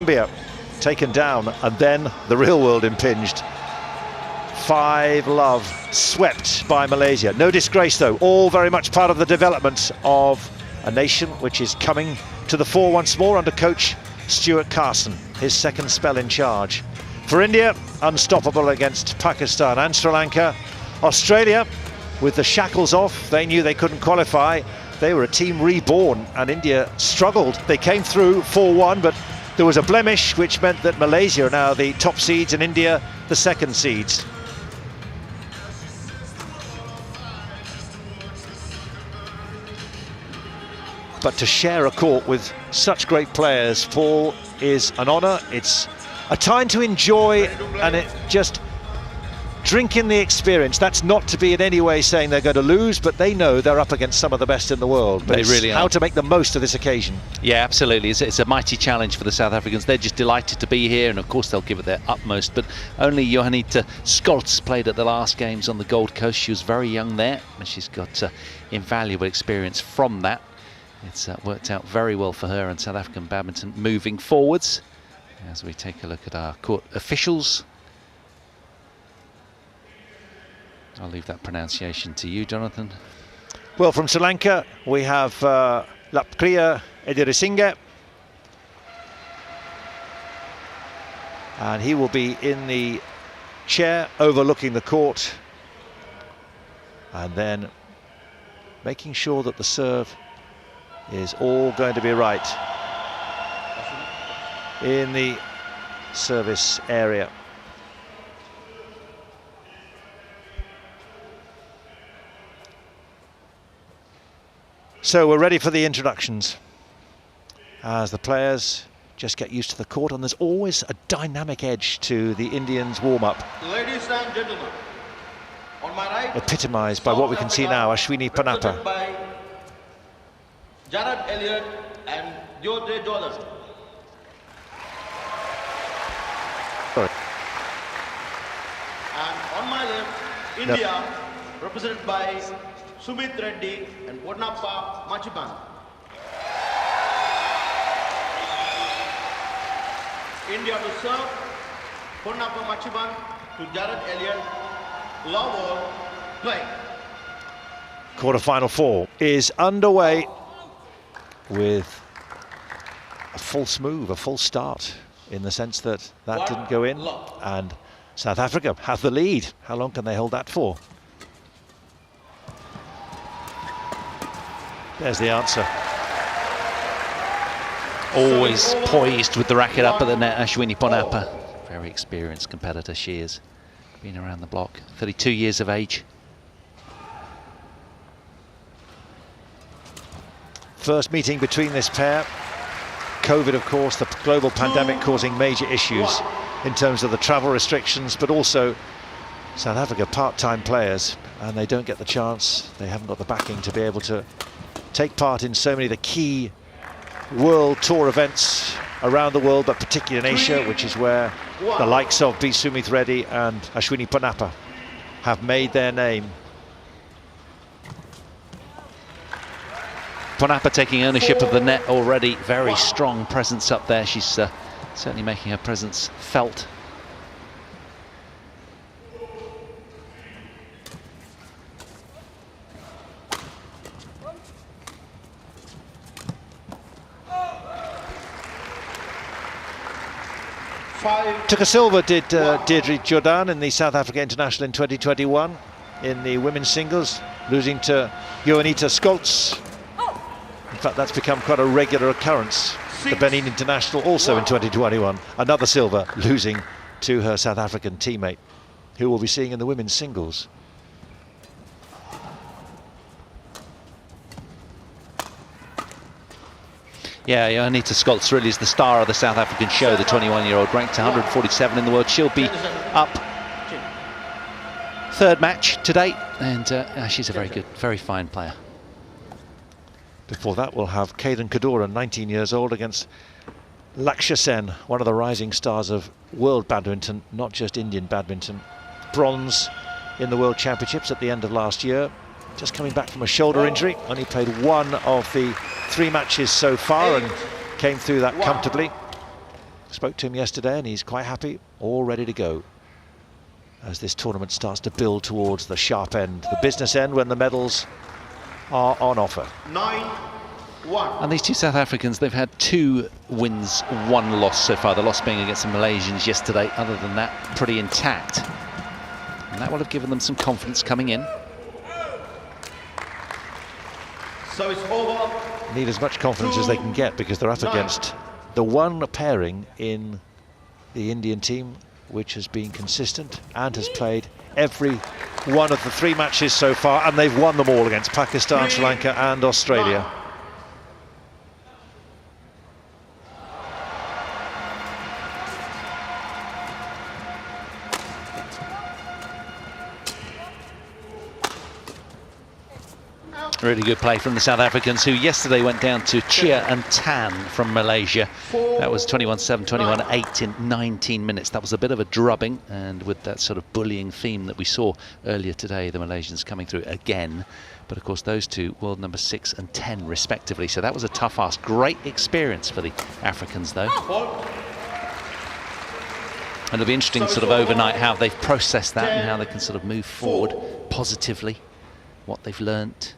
Colombia taken down, and then the real world impinged. 5-love, swept by Malaysia. No disgrace though, all very much part of the development of a nation which is coming to the fore once more under coach Stuart Carson, his second spell in charge. For India, unstoppable against Pakistan and Sri Lanka. Australia, with the shackles off, they knew they couldn't qualify. They were a team reborn, and India struggled. They came through 4-1, but there was a blemish which meant that Malaysia are now the top seeds and India the second seeds. But to share a court with such great players, Paul, is an honour. It's a time to enjoy, and it just drink in the experience. That's not to be in any way saying they're going to lose, but they know they're up against some of the best in the world. But they really are. How to make the most of this occasion. Yeah, absolutely. It's a mighty challenge for the South Africans. They're just delighted to be here, and of course they'll give it their utmost. But only Johanita Scholz played at the last games on the Gold Coast. She was very young there, and she's got invaluable experience from that. It's worked out very well for her and South African badminton moving forwards. As we take a look at our court officials, I'll leave that pronunciation to you, Jonathan. Well, from Sri Lanka, we have Lapkriya Edirisinghe. And he will be in the chair overlooking the court. And then making sure that the serve is all going to be right in the service area. So we're ready for the introductions as the players just get used to the court, and there's always a dynamic edge to the Indians' warm-up. Ladies and gentlemen, on my right, epitomised by what we can see now, A.Ponnappa. By J.Elliott and D.Jordaan. Sorry. And on my left, India, represented by B.Reddy and A.Ponnappa Machiban. India to serve, A.Ponnappa Machiban to J.Elliott. Love all, play. Quarter-final 4 is underway with a false move, a false start, in the sense that didn't go in, and South Africa have the lead. How long can they hold that for? There's the answer. Always poised with the racket up at the net, A.Ponnappa. Very experienced competitor she is. Been around the block, 32 years of age. First meeting between this pair. COVID, of course, the global pandemic causing major issues in terms of the travel restrictions, but also South Africa part-time players, and they don't get the chance. They haven't got the backing to be able to take part in so many of the key world tour events around the world, but particularly in Asia, which is where the likes of B.Reddy and A.Ponnappa have made their name. Ponnappa taking ownership of the net already. Very strong presence up there. She's certainly making her presence felt. Took a silver, did D.Jordaan in the South Africa International in 2021 in the women's singles, losing to Johanita Scholz. In fact, that's become quite a regular occurrence. The Benin International also in 2021, another silver, losing to her South African teammate, who we'll be seeing in the women's singles. Yeah, Johanita Scholz really is the star of the South African show, the 21-year-old, ranked 147 in the world. She'll be up third match to date, and she's a very good, very fine player. Before that, we'll have Kaden Kadora, 19 years old, against Lakshya Sen, one of the rising stars of world badminton, not just Indian badminton. Bronze in the World Championships at the end of last year. Just coming back from a shoulder injury, only played one of the 3 matches so far and came through that comfortably. Spoke to him yesterday and he's quite happy, all ready to go as this tournament starts to build towards the sharp end, the business end, when the medals are on offer. 9-1. And these two South Africans, they've had 2 wins, 1 loss so far, the loss being against the Malaysians yesterday. Other than that, pretty intact. And that will have given them some confidence coming in. So it's over. Need as much confidence as they can get because they're up against the one pairing in the Indian team which has been consistent and has played every one of the 3 matches so far, and they've won them all against Pakistan, Sri Lanka and Australia. Really good play from the South Africans, who yesterday went down to Chia and Tan from Malaysia. That was 21-7, 21-8 in 19 minutes. That was a bit of a drubbing, and with that sort of bullying theme that we saw earlier today, the Malaysians coming through again. But of course those two, world number 6 and 10 respectively, so that was a tough ask. Great experience for the Africans though. And it'll be interesting sort of overnight how they've processed that and how they can sort of move forward positively, what they've learnt.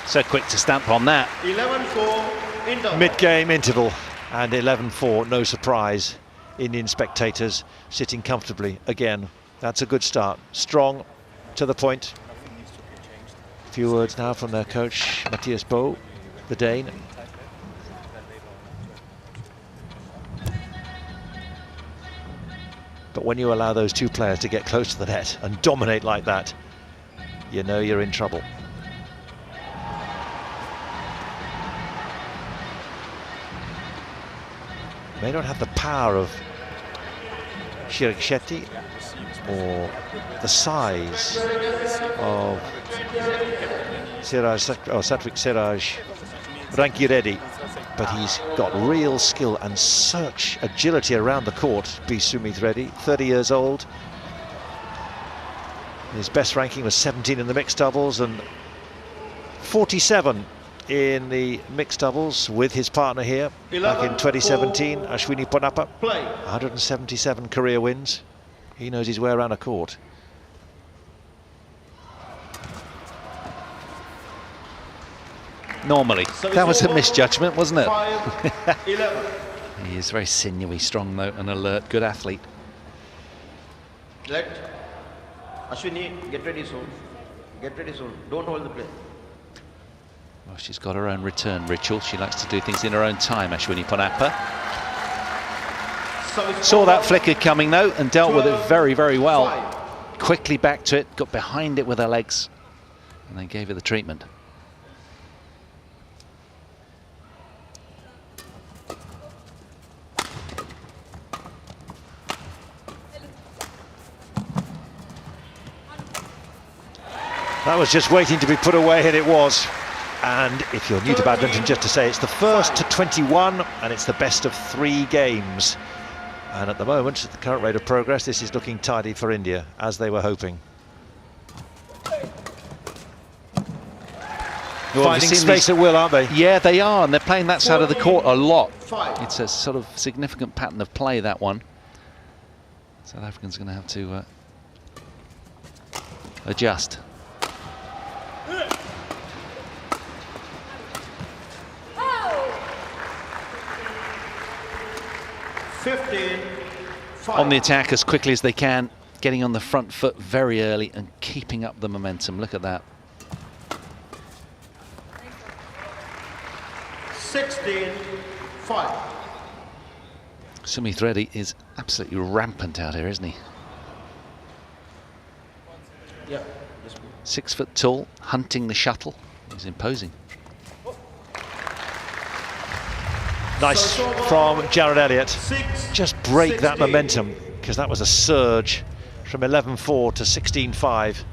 So quick to stamp on that. 11-4 interval. Mid-game interval and 11-4, no surprise. Indian spectators sitting comfortably again. That's a good start. Strong, to the point. A few words now from their coach, Matthias Bo, the Dane. But when you allow those 2 players to get close to the net and dominate like that, you know you're in trouble. May not have the power of Shetty or the size of Satwik Siraj Ranki-Reddy, but he's got real skill and such agility around the court. B. Sumit Reddy, 30 years old. His best ranking was 17 in the mixed doubles and 47 in the mixed doubles with his partner here back in 2017, Ashwini A.Ponnappa. 177 career wins. He knows his way around a court. Normally, that was a misjudgment, wasn't it? 5-11. He is very sinewy, strong though, and alert, good athlete. Let Ashwini get ready soon. Get ready soon. Don't hold the play. Well, she's got her own return ritual. She likes to do things in her own time, Ashwini A.Ponnappa. Saw that flicker coming though and dealt with it very, very well. Quickly back to it, got behind it with her legs, and then gave her the treatment. That was just waiting to be put away, and it was. And if you're new to badminton, just to say it's the first to 21 and it's the best of 3 games. And at the moment, at the current rate of progress, this is looking tidy for India, as they were hoping. Finding space at will, aren't they? Yeah, they are, and they're playing that side of the court a lot. It's a sort of significant pattern of play, that one. South Africans going to have to adjust. On the attack as quickly as they can, getting on the front foot very early and keeping up the momentum. Look at that. 16-5. Sumit Reddy is absolutely rampant out here, isn't he? Yeah. 6 foot tall, hunting the shuttle. He's imposing. Nice from J.Elliott. Just break that momentum, because that was a surge from 11-4 to 16-5.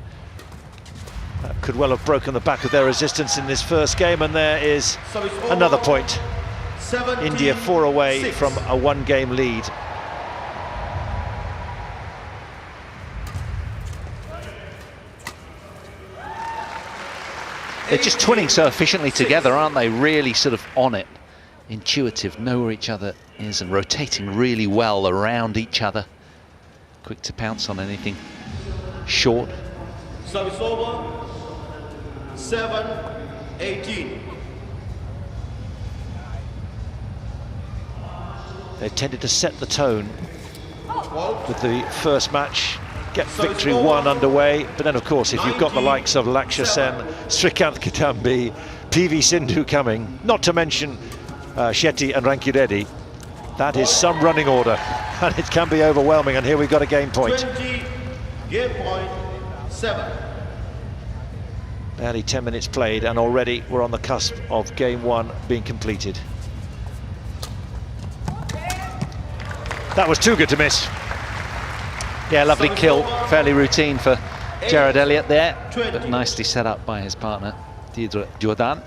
That could well have broken the back of their resistance in this first game, and there is another point. India 4 away from a 1-game lead. They're just twinning so efficiently together, aren't they? Really sort of on it, intuitive, know where each other is, and rotating really well around each other. Quick to pounce on anything short. Service over. 7-18. They tended to set the tone with the first match, get victory one underway, but then of course if you've got the likes of Lakshya Sen, Srikanth Kitambi, PV Sindhu coming, not to mention Shetty and Rankireddy, that is some running order and it can be overwhelming. And here we've got a game point. 20, game point 7. Barely 10 minutes played and already we're on the cusp of game one being completed. That was too good to miss. Yeah, lovely kill, fairly routine for J.Elliott there, but nicely set up by his partner, D.Jordaan.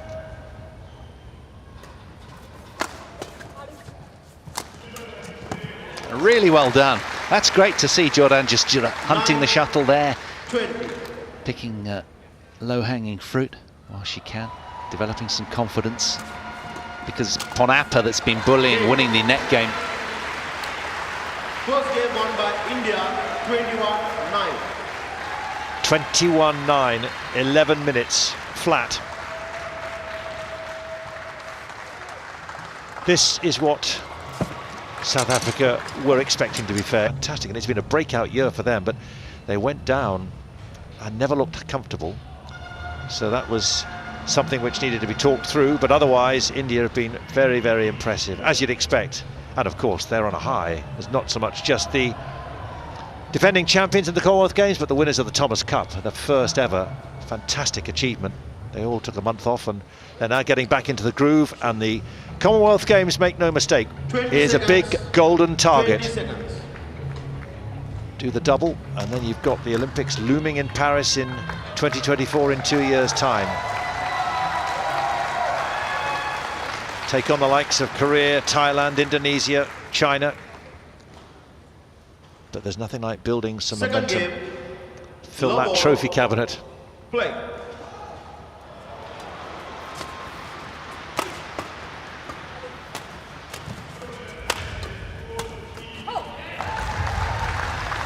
Really well done. That's great to see Jordaan just hunting the shuttle there, picking low-hanging fruit while she can, developing some confidence, because A.Ponnappa that's been bullying, winning the net game. First game won by India, 21-9. 21-9, 11 minutes flat. This is what South Africa were expecting, to be fair. Fantastic, and it's been a breakout year for them, but they went down and never looked comfortable. So that was something which needed to be talked through, but otherwise India have been very, very impressive, as you'd expect. And of course they're on a high. There's not so much just the defending champions in the Commonwealth Games, but the winners of the Thomas Cup, the first ever. Fantastic achievement. They all took a month off and they're now getting back into the groove, and the Commonwealth Games, make no mistake, is a big golden target. Do the double and then you've got the Olympics looming in Paris in 2024 in 2 years' time. Take on the likes of Korea, Thailand, Indonesia, China. But there's nothing like building some momentum. Fill that trophy cabinet. Play.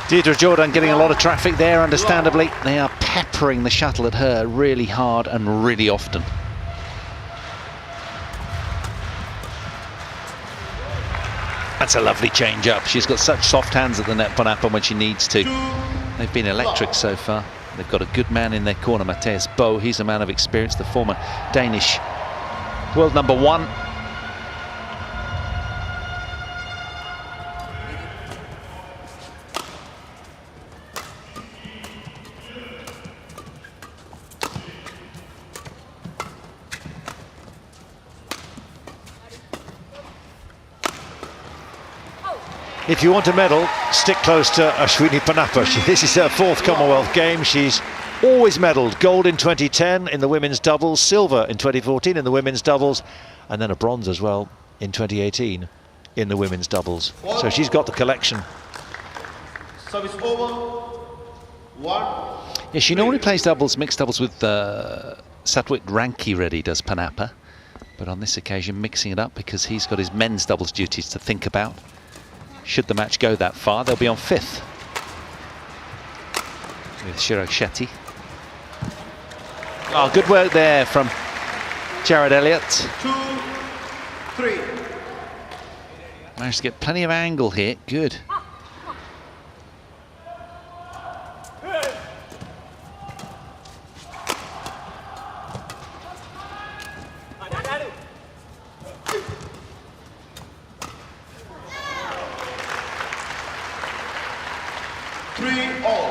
D.Jordaan getting a lot of traffic there, understandably. They are peppering the shuttle at her really hard and really often. That's a lovely change up. She's got such soft hands at the net, A.Ponnappa, when she needs to. They've been electric so far. They've got a good man in their corner, Mathias Bo. He's a man of experience, the former Danish world #1. If you want a medal, stick close to Ashwini A.Ponnappa. This is her 4th Commonwealth Games. She's always medalled. Gold in 2010 in the women's doubles, silver in 2014 in the women's doubles, and then a bronze as well in 2018 in the women's doubles. So she's got the collection. Service over. 1. Yeah, she normally plays doubles, mixed doubles with Satwik Rankireddy, does A.Ponnappa. But on this occasion, mixing it up because he's got his men's doubles duties to think about. Should the match go that far, they'll be on 5th with Chirag Shetty. Oh, good work there from J.Elliott. 2-3. Managed to get plenty of angle here. Good.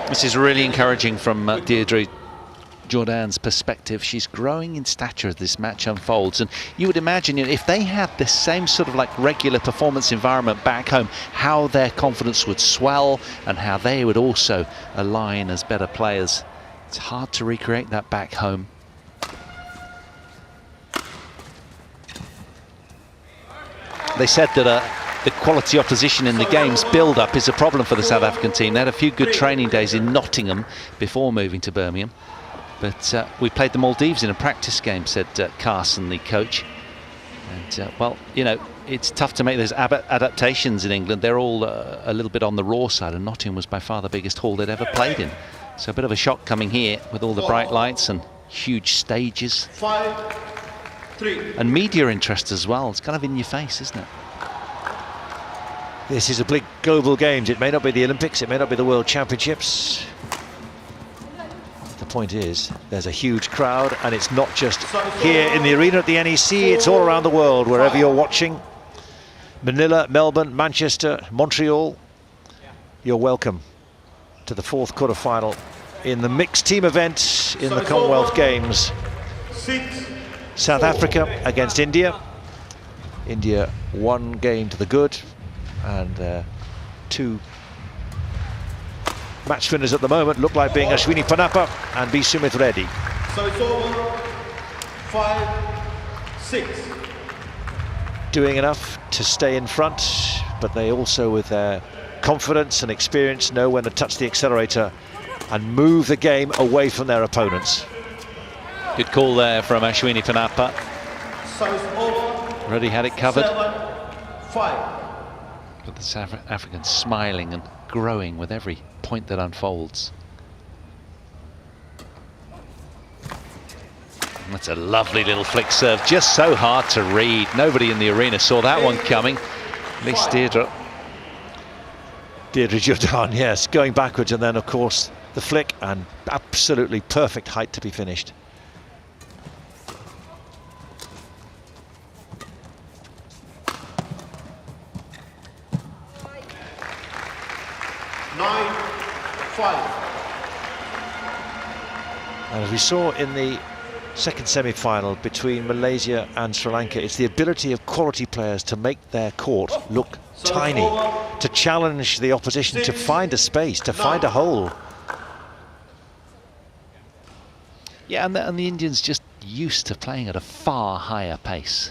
This is really encouraging from D.Jordaan's perspective. She's growing in stature as this match unfolds, and you would imagine, you know, if they had this same sort of like regular performance environment back home, how their confidence would swell and how they would also align as better players. It's hard to recreate that back home. They said that the quality opposition in the games build-up is a problem for the South African team. They had a few good training days in Nottingham before moving to Birmingham. But we played the Maldives in a practice game, said Carson, the coach. And well, you know, it's tough to make those adaptations in England. They're all a little bit on the raw side, and Nottingham was by far the biggest hall they'd ever played in. So a bit of a shock coming here with all the bright lights and huge stages. 5-3. And media interest as well. It's kind of in your face, isn't it? This is a big global games. It may not be the Olympics, it may not be the World Championships. The point is, there's a huge crowd, and it's not just here in the arena at the NEC, it's all around the world, wherever you're watching. Manila, Melbourne, Manchester, Montreal. You're welcome to the fourth quarter-final in the mixed team event in the Commonwealth Games. South Africa against India. India 1 game to the good, and 2 match winners at the moment look like being A.Ponnappa and B.Reddy. So it's over. 5-6. Doing enough to stay in front, but they also, with their confidence and experience, know when to touch the accelerator and move the game away from their opponents. Good call there from A.Ponnappa. So it's over. Already had it covered. 7-5. But the South Africans smiling and growing with every point that unfolds. And that's a lovely little flick serve, just so hard to read. Nobody in the arena saw that one coming. At least D.Jordaan, yes, going backwards, and then of course the flick, and absolutely perfect height to be finished. And as we saw in the second semi-final between Malaysia and Sri Lanka, it's the ability of quality players to make their court look tiny, to challenge the opposition, to find a space, to find a hole. Yeah, and the Indians just used to playing at a far higher pace.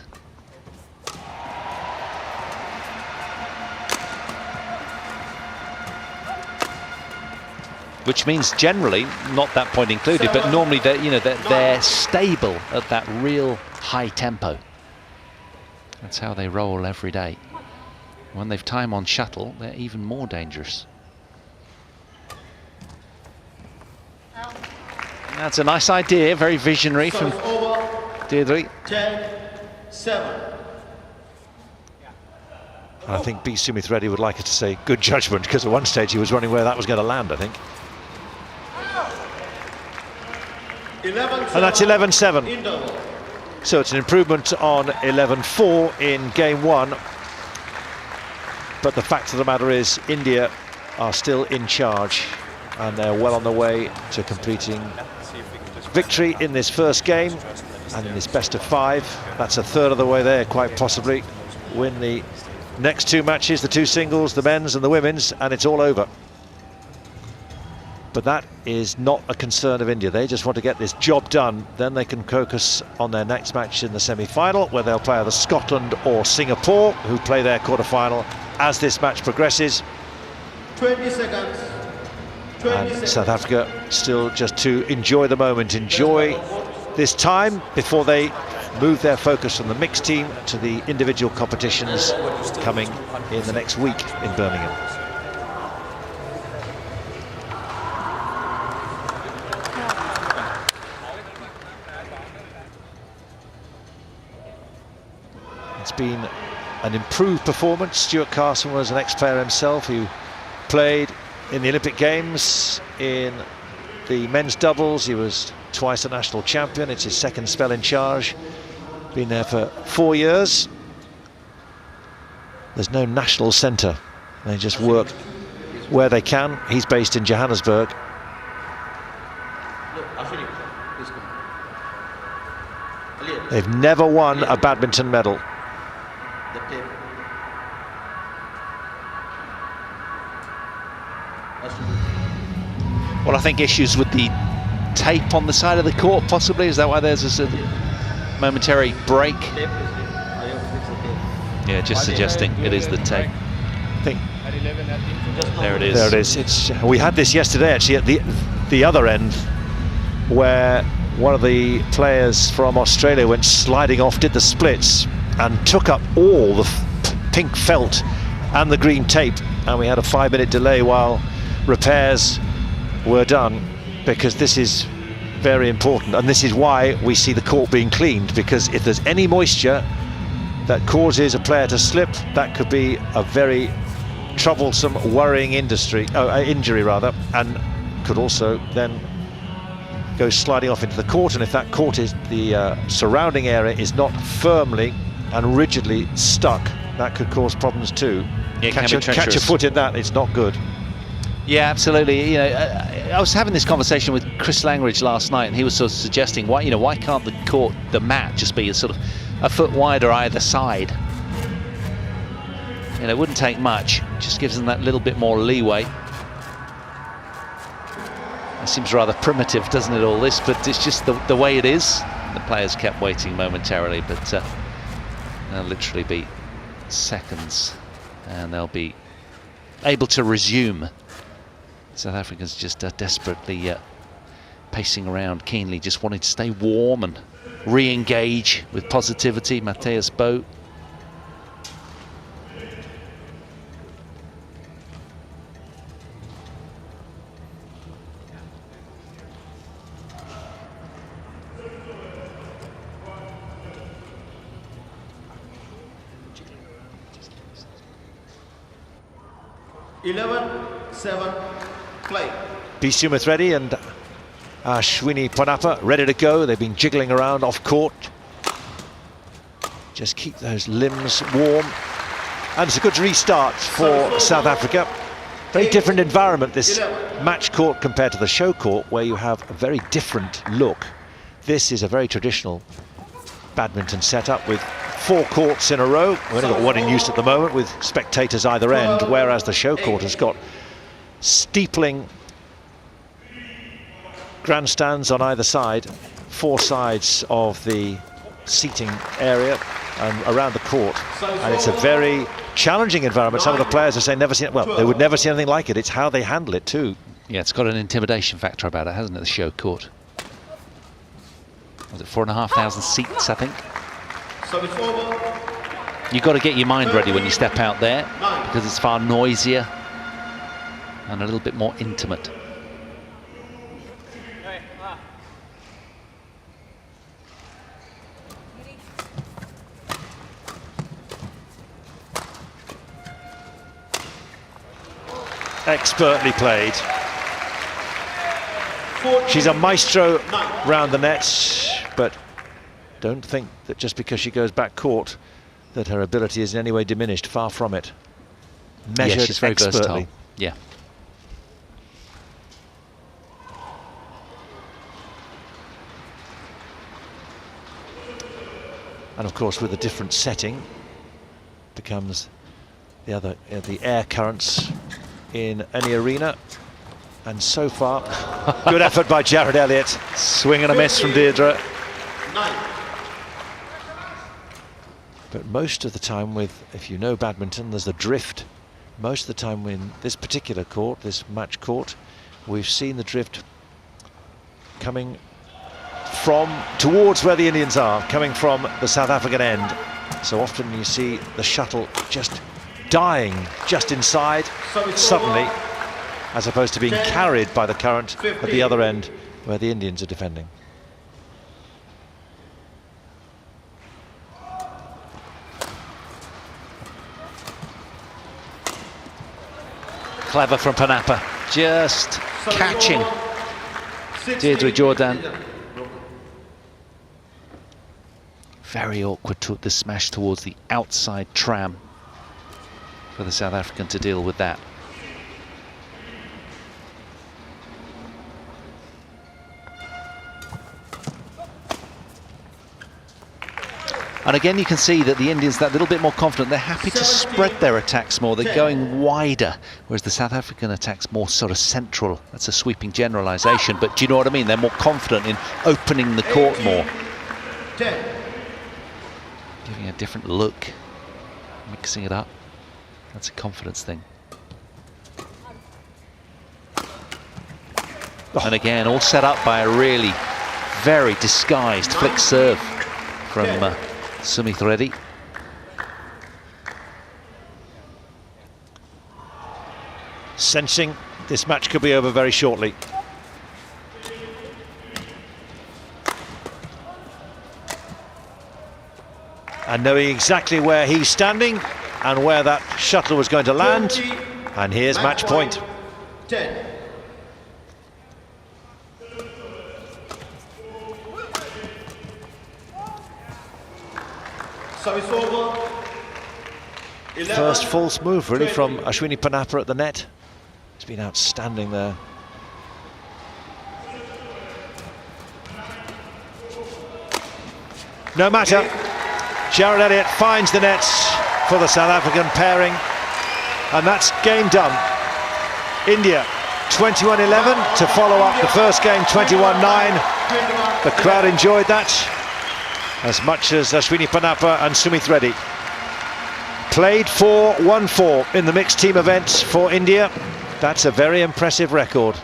Which means generally, not that point included, but normally they're stable at that real high tempo. That's how they roll every day. When they've time on shuttle, they're even more dangerous. That's a nice idea, very visionary from Deirdre. 10-7. I think B.Reddy would like us to say good judgment, because at one stage he was running where that was going to land, I think. And that's 11-7. So it's an improvement on 11-4 in game 1. But the fact of the matter is, India are still in charge, and they're well on their way to completing victory in this first game and in this best of 5. That's a third of the way there, quite possibly. Win the next 2 matches, the 2 singles, the men's and the women's, and it's all over. But that is not a concern of India. They just want to get this job done. Then they can focus on their next match in the semi-final, where they'll play either Scotland or Singapore, who play their quarter-final as this match progresses. 20 seconds. 20 and seconds. South Africa still just to enjoy the moment, enjoy this time before they move their focus from the mixed team to the individual competitions coming in the next week in Birmingham. It's been an improved performance. Stuart Carson was an ex-player himself who played in the Olympic Games in the men's doubles. He was twice a national champion. It's his second spell in charge. Been there for 4 years. There's no national centre. They just work where they can. He's based in Johannesburg. They've never won a badminton medal. Well, I think issues with the tape on the side of the court, possibly. Is that why there's a momentary break? Yeah, just suggesting it is the tape. I think there it is. There it is. We had this yesterday, actually, at the other end where one of the players from Australia went sliding off, did the splits, and took up all the pink felt and the green tape, and we had a 5-minute delay while repairs were done, because this is very important, and this is why we see the court being cleaned, because if there's any moisture that causes a player to slip, that could be a very troublesome, worrying injury, and could also then go sliding off into the court. And if that court is, the surrounding area is not firmly and rigidly stuck, that could cause problems too. Yeah, catch your foot in that, it's not good. Yeah, absolutely. You know, I was having this conversation with Chris Langridge last night, and he was sort of suggesting why can't the mat just be a sort of a foot wider either side? You know, it wouldn't take much. Just gives them that little bit more leeway. It seems rather primitive, doesn't it, all this? But it's just the way it is. The players kept waiting momentarily, but they'll literally be seconds, and they'll be able to resume. South Africans just desperately pacing around keenly, just wanting to stay warm and re-engage with positivity. Matthias Bo. Play. B.Reddy and A.Ponnappa ready to go. They've been jiggling around off court. Just keep those limbs warm. And it's a good restart for South Africa. Very different environment, this match court, compared to the show court, where you have a very different look. This is a very traditional badminton setup with 4 courts in a row. We've only got one in use at the moment with spectators either end, whereas the show court has got steepling grandstands on either side, 4 sides of the seating area and around the court, and it's a very challenging environment. Some of the players are saying they would never see anything like it. It's how they handle it too. Yeah, it's got an intimidation factor about it, hasn't it, the show court? Was it 4,500 seats, I think? You've got to get your mind ready when you step out there, because it's far noisier and a little bit more intimate. Expertly played. She's a maestro round the nets, but don't think that just because she goes back court that her ability is in any way diminished. Far from it. Measured, yeah, she's very expertly. versatile. Yeah. And of course, with a different setting, becomes the air currents in any arena. And so far, good effort by J.Elliott. Swing and a miss from Deirdre. But most of the time, if you know badminton, there's a drift. Most of the time in this particular court, this match court, we've seen the drift coming towards where the Indians are, coming from the South African end. So often you see the shuttle just dying just inside suddenly, as opposed to being carried by the current at the other end where the Indians are defending. Clever from Ponnappa, just catching D.Jordaan. Very awkward to the smash towards the outside tram for the South African to deal with that. And again, you can see that the Indians, that little bit more confident. They're happy to spread their attacks more. They're going wider, whereas the South African attacks more sort of central. That's a sweeping generalisation, but do you know what I mean? They're more confident in opening the court more. Giving a different look, mixing it up. That's a confidence thing. And again, all set up by a really very disguised flick serve from Sumit Reddy. Sensing this match could be over very shortly. And knowing exactly where he's standing and where that shuttle was going to land. And here's match point. 10. Service over. 11, First false move really 20. from A.Ponnappa at the net. He's been outstanding there. No matter. J.Elliott finds the nets for the South African pairing. And that's game done. India 21-11 to follow up the first game 21-9. The crowd enjoyed that as much as A.Ponnappa and Sumit Reddy. Played 4-1-4 in the mixed team event for India. That's a very impressive record.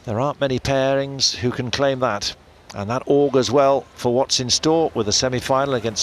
There aren't many pairings who can claim that, and that augurs well for what's in store with the semi-final against